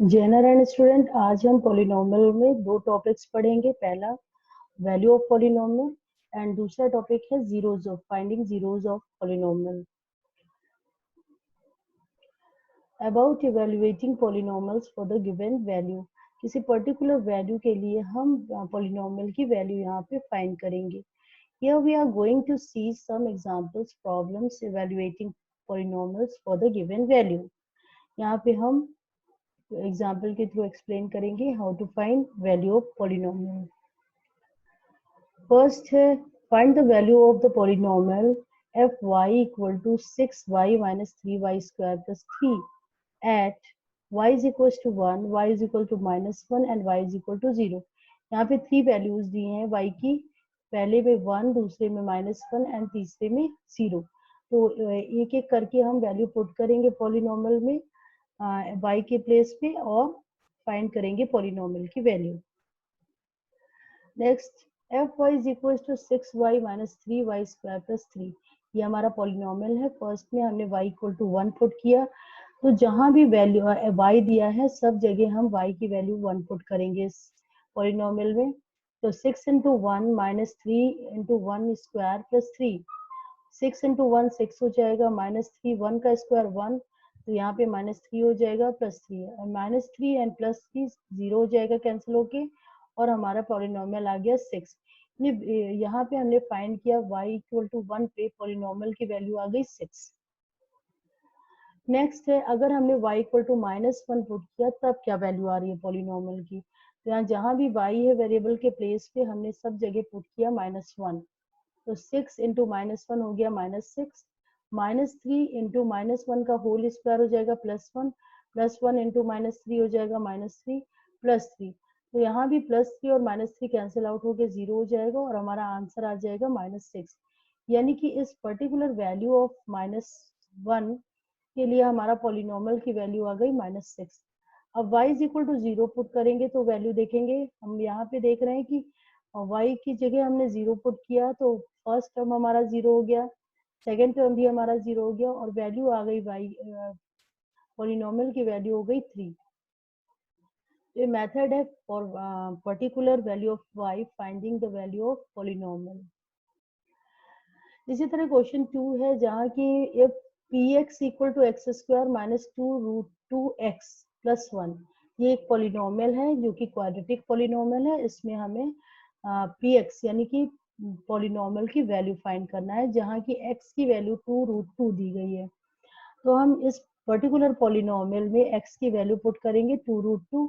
Jenner and student, आज हम polynomial में दो टॉपिक्स पढ़ेंगे। पहला वैल्यू ऑफ पॉलिनोमियल एंड दूसरा टॉपिक है zeros of finding zeros of polynomial. About evaluating polynomials for the given value, किसी पर्टिकुलर वैल्यू के लिए हम पॉलिनोमियल की वैल्यू यहाँ पे फाइंड करेंगे। Here we are going to see some examples problems evaluating polynomials for the given value. यहाँ पे हम एग्जाम्पल के थ्रू एक्सप्लेन करेंगे how to find value of polynomial. First है find the value of the polynomial f y equal to 6y minus 3y square plus 3 at y is equal to 1, y is equal to -1 and y is equal to 0। यहाँ पे 3 values दी हैं y की, पहले में 1, दूसरे में -1 and तीसरे में 0। तो एक एक करके हम वैल्यू पुट करेंगे पॉलिनोमियल में y के प्लेस पे और फाइंड करेंगे पॉलिनोमियल की value. Next F Y is equal to 6y minus 3y square plus 3, ये हमारा पॉलिनोमियल है। फर्स्ट में हमने y इक्वल टू 1 पुट किया, तो जहां भी वैल्यू y दिया है सब जगह हम y की वैल्यू 1 पुट करेंगे इस पॉलिनोमियल में। तो 6 into 1 minus 3 into 1 square plus 3, 6 into 1 6 हो जाएगा, -3 1 का स्क्वायर 1, तो यहाँ पे -3 हो जाएगा प्लस 3, और -3 एंड प्लस 3 0 हो जाएगा कैंसिल होके, और हमारा पॉलिनोमियल आ गया 6। यहाँ पे हमने फाइंड किया y इक्वल टू 1 पे पॉलिनोमियल की वैल्यू आ गई 6। नेक्स्ट है अगर हमने y इक्वल टू -1 पुट किया तब क्या वैल्यू आ रही है पॉलिनोमियल की। तो यहाँ जहां भी y है वेरिएबल के प्लेस पे हमने सब जगह पुट किया -1, तो 6 इंटू -1 हो गया -6, -3 इंटू -1 का होल स्क्वायर हो जाएगा +1, +1 इंटू -3 हो जाएगा -3 +3, तो यहाँ भी +3 और -3 कैंसिल आउट होकर 0 हो जाएगा और हमारा आंसर आ जाएगा -6। यानी कि इस पर्टिकुलर वैल्यू ऑफ -1 के लिए हमारा पॉलिनोमियल की वैल्यू आ गई -6। अब y is equal to 0 put करेंगे तो वैल्यू देखेंगे, हम यहाँ पे देख रहे हैं कि y की जगह हमने 0 पुट किया तो फर्स्ट टर्म हमारा 0 हो गया, सेकेंड टर्म भी हमारा 0 हो गया और वैल्यू आ गई y पॉलिनोमियल की वैल्यू हो गई 3। ये मेथड है for particular value of y finding the value of polynomial. इसी तरह क्वेश्चन 2 है जहाँ की if px equal to X square minus 2√2x plus 1, ये एक पॉलिनोमियल है जो कि क्वाड्रेटिक पॉलिनोमियल है। इसमें हमें px यानी कि पॉलिनोमियल की वैल्यू फाइंड करना है जहाँ की x की वैल्यू 2√2 दी गई है। तो हम इस पर्टिकुलर पॉलिनोमियल में x की वैल्यू पुट करेंगे 2√2,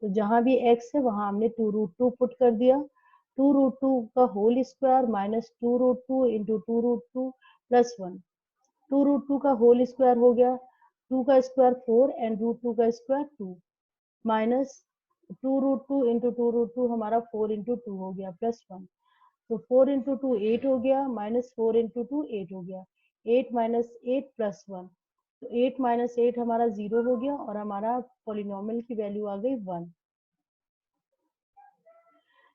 तो जहां भी x है वहां हमने 2√2 पुट कर दिया। 2√2 का whole square minus 2√2 into 2√2 plus 1, 2√2 का होल स्क्वायर हो गया, 2 का स्क्वायर 4 एंड √2 का स्क्वायर 2, माइनस 2√2 इंटू 2√2 हमारा 4 इंटू 2 हो गया प्लस 1, तो 4 इंटू 2 8 हो गया, माइनस 4 इंटू 2 8 हो गया, 8 माइनस 8 प्लस 1, तो 8 माइनस 8 हमारा 0 हो गया और हमारा पॉलिनोमियल की वैल्यू आ गई 1।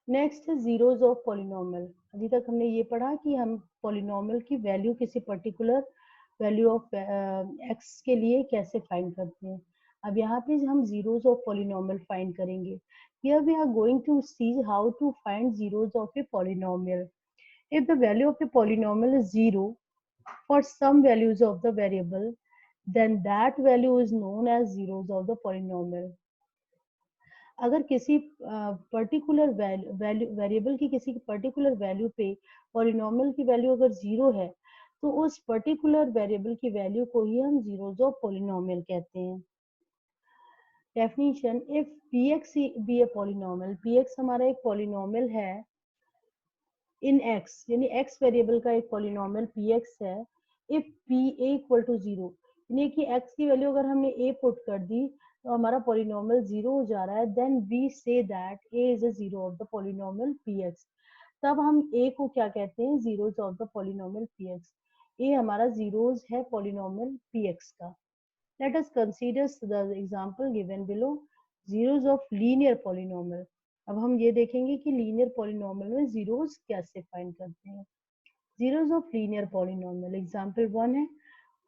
नेक्स्ट है जीरोज ऑफ पॉलिनोमियल। अभी तक हमने ये पढ़ा कि हम पॉलिनोमियल की वैल्यू किसी पर्टिकुलर वैल्यू ऑफ एक्स के लिए कैसे फाइंड करते हैं। अब यहाँ पे हम जीरोज ऑफ पॉलिनोमियल फाइंड करेंगे। Here we are going to see how to find zeros of a polynomial. If the value of a polynomial is 0 for some values of the variable, then that value is known as zeros of the polynomial. अगर किसी particular variable की किसी particular value पे polynomial की value अगर 0 है तो उस पर्टिकुलर वेरिएबल की वैल्यू को ही हम जीरोज ऑफ पॉलिनोमियल कहते हैं। Definition, if px be a polynomial, px हमारा एक पॉलिनोमियल है इन x, यानी x वेरिएबल का एक पॉलिनोमियल px है। If p a equal to 0, यानी कि x की वैल्यू अगर हमने a पुट कर दी तो हमारा पॉलिनोमियल 0 हो जा रहा है, then we say that a is a zero of the polynomial px। तब हम a को क्या कहते हैं, zeros of the polynomial px। a हमारा जीरोज है पॉलिनोमियल px का। Let us consider the example given below, zeros of linear polynomial. अब हम ये देखेंगे कि लीनियर पॉलिनोमियल में जीरोज कैसे फाइंड करते हैं। Zeros of linear polynomial, example 1 है,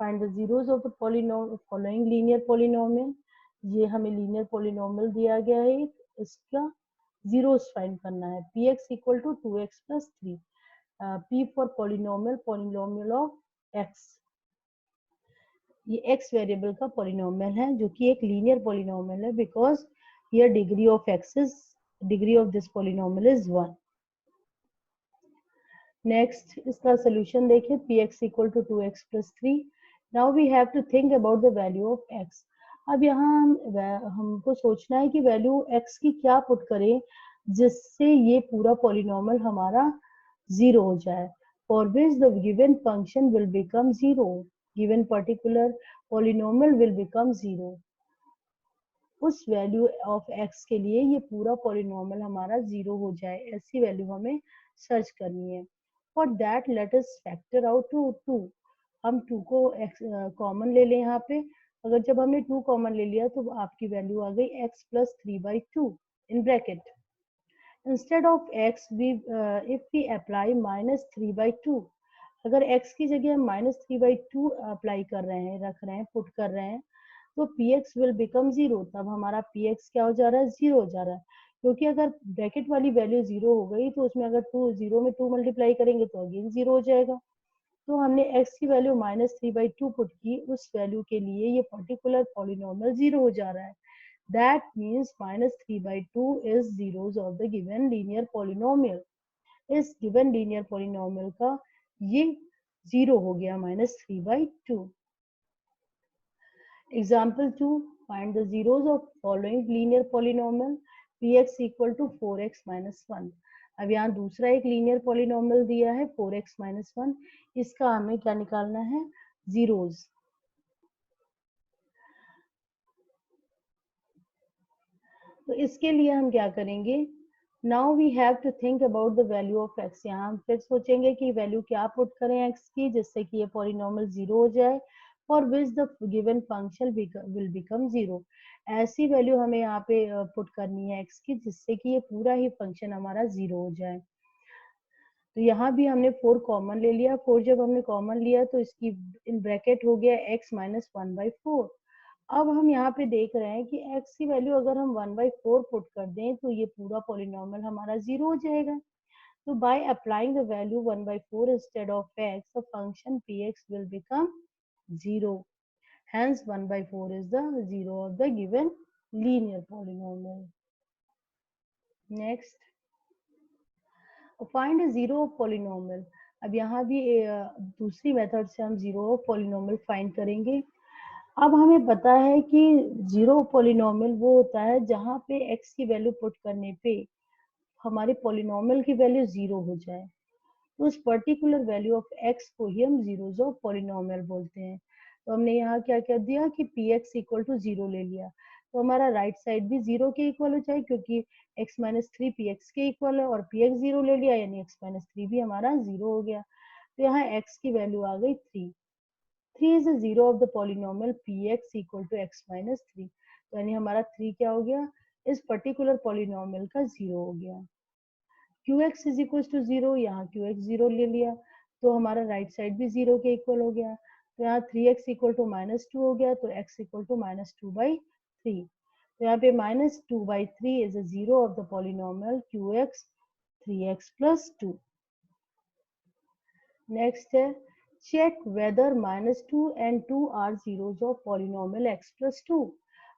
find the zeros of the following linear polynomial. ये हमें लीनियर पॉलिनोमियल दिया गया है, इसका जीरोस फाइंड करना है। P X equal to 2x plus 3, P for polynomial, polynomial of X. ये एक्स वेरिएबल का पॉलिनोमियल है जो कि एक लीनियर पॉलिनोमियल है, because here degree of X is, degree of this polynomial is 1। Next इसका सोल्यूशन देखिए, P X equal to 2x plus 3। Now we have to think about the value of X. अब यहाँ हमको सोचना है कि value x की क्या पुट करें जिससे ये पूरा पॉलिनोमियल हमारा जीरो हो जाए। For which the given function will become zero, given particular polynomial will become zero. उस वैल्यू ऑफ एक्स के लिए ये पूरा पॉलिनोमियल हमारा जीरो हो जाए, ऐसी वैल्यू हमें सर्च करनी है। For that let us factor out two. हम 2 को कॉमन ले लें यहाँ पे। अगर जब हमने 2 कॉमन ले लिया तो आपकी वैल्यू आ गई x plus 3/2 in bracket. Instead of x we if we apply -3/2, अगर x की जगह हम -3/2 अप्लाई कर रहे हैं, रख रहे हैं, पुट कर रहे हैं, तो px विल बिकम जीरो। तब हमारा px क्या हो जा रहा है, जीरो हो जा रहा है। क्योंकि अगर ब्रैकेट वाली वैल्यू जीरो हो गई तो उसमें अगर 2 जीरो में 2 मल्टीप्लाई करेंगे तो अगेन जीरो हो जाएगा। तो हमने x की वैल्यू -3/2 पुट की, उस वैल्यू के लिए ये पर्टिकुलर पॉलिनोमियल जीरो हो जा रहा है। That means -3/2 is zeros of the given linear polynomial. इस given linear polynomial का ये जीरो हो गया -3/2। Example 2, find the zeros of following linear polynomial px equal to 4x minus 1। अब यहाँ दूसरा एक लीनियर पॉलिनोमियल दिया है 4x minus 1, इसका हमें क्या निकालना है, जीरोस। तो इसके लिए हम क्या करेंगे, now we have to think about the value of X. यहाँ हम फिर सोचेंगे कि वैल्यू क्या पुट करें एक्स की जिससे कि ये पॉलिनोमियल जीरो हो जाए, for which the given function will become zero. ऐसी वैल्यू हमें यहाँ पे पुट करनी है एक्स की जिससे कि ये पूरा ही फंक्शन हमारा जीरो हो जाए। तो यहाँ भी हमने 4 कॉमन ले लिया। 4 जब हमने कॉमन लिया तो इसकी इन ब्रैकेट हो गया x माइनस 1/4। अब हम यहाँ पे देख रहे हैं कि x की वैल्यू अगर हम 1/4 पुट कर दें तो ये पूरा पॉलिनोमियल हमारा जीरो हो जाएगा। तो by applying the value 1/4 instead of x, the function px will become zero. Hence 1/4 is the zero of the given linear polynomial. Next, find a zero of polynomial। अब यहाँ भी दूसरी मेथड से हम जीरो ऑफ पॉलिनोमियल फाइंड करेंगे। अब हमें पता है कि जीरो पॉलिनोमियल वो होता है जहाँ पे x की वैल्यू पुट करने पे हमारे पॉलिनोमियल की वैल्यू जीरो हो जाए। तो उस पर्टिकुलर वैल्यू ऑफ x को ही हम जीरोज ऑफ पॉलिनोमियल बोलते हैं। तो हमने यहाँ क्या कर दिया कि px इक्वल टू जीरो ले लिया, तो हमारा राइट साइड भी जीरो के इक्वल हो जाए क्योंकि x माइनस 3 px के इक्वल है, और px जीरो ले लिया यानी x माइनस 3 भी हमारा जीरो हो गया। तो यहाँ x की वैल्यू आ गई 3। 3 is a zero of the polynomial px equal to x minus 3। तो यानी हमारा 3 क्या हो गया, इस पर्टिकुलर पॉलिनोमियल का जीरो हो गया। qx is equal to zero, यहाँ qx जीरो ले लिया तो हमारा राइट साइड भी जीरो के इक्वल हो गया। तो यहाँ 3x इक्वल टू -2 हो गया, तो x इक्वल टू -2/3। तो यहाँ पे -2/3 is a zero of the polynomial qx 3x plus 2। Next है, check whether -2 and 2 are zeros of polynomial x plus 2।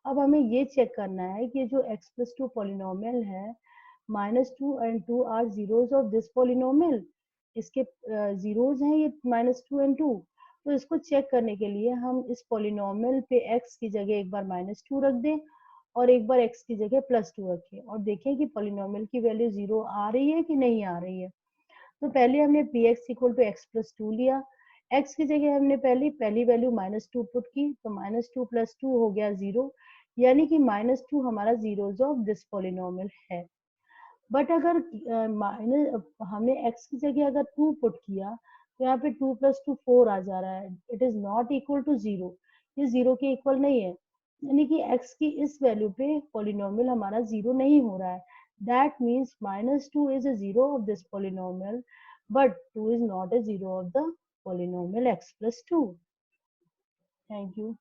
अब हमें ये चेक करना है कि जो x plus 2 पॉलिनोमियल है, -2 and 2 are zeros of this polynomial, इसके जीरोज हैं ये -2 and 2। तो इसको चेक करने के लिए हम इस पॉलिनोमियल पे x की जगह एक बार -2 रख दें और एक बार x की जगह +2 रखें और देखें कि पॉलिनोमियल की वैल्यू जीरो आ रही है कि नहीं आ रही है। तो पहले हमने px equal to x plus 2 लिया, x की जगह हमने पहली वैल्यू -2 पुट की, तो -2 + 2 हो गया 0, यानी कि -2 हमारा जीरोज ऑफ दिस पॉलिनोमियल है। बट अगर हमने x की जगह अगर 2 पुट किया तो यहाँ पे 2 + 2 4 आ जा रहा है, it is not equal to 0, ये 0 के इक्वल नहीं है, यानी कि x की इस वैल्यू पे पॉलिनोमियल हमारा 0 नहीं हो रहा है। That means -2 is a zero of this polynomial, but 2 is not a zero of the polynomial x plus 2. Thank you.